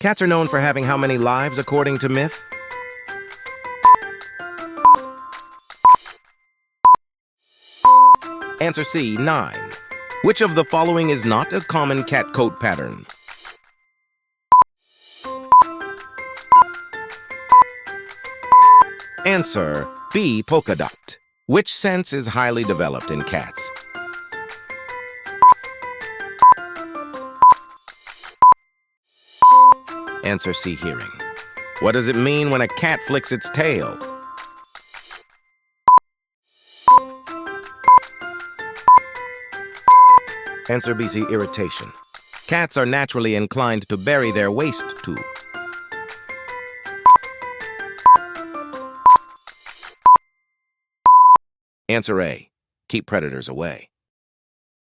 Cats are known for having how many lives according to myth? Answer C, 9. Which of the following is not a common cat coat pattern? Answer B, polka-dot. Which sense is highly developed in cats? Answer C, hearing. What does it mean when a cat flicks its tail? Answer B, C, irritation. Cats are naturally inclined to bury their waste too. Answer A, keep predators away.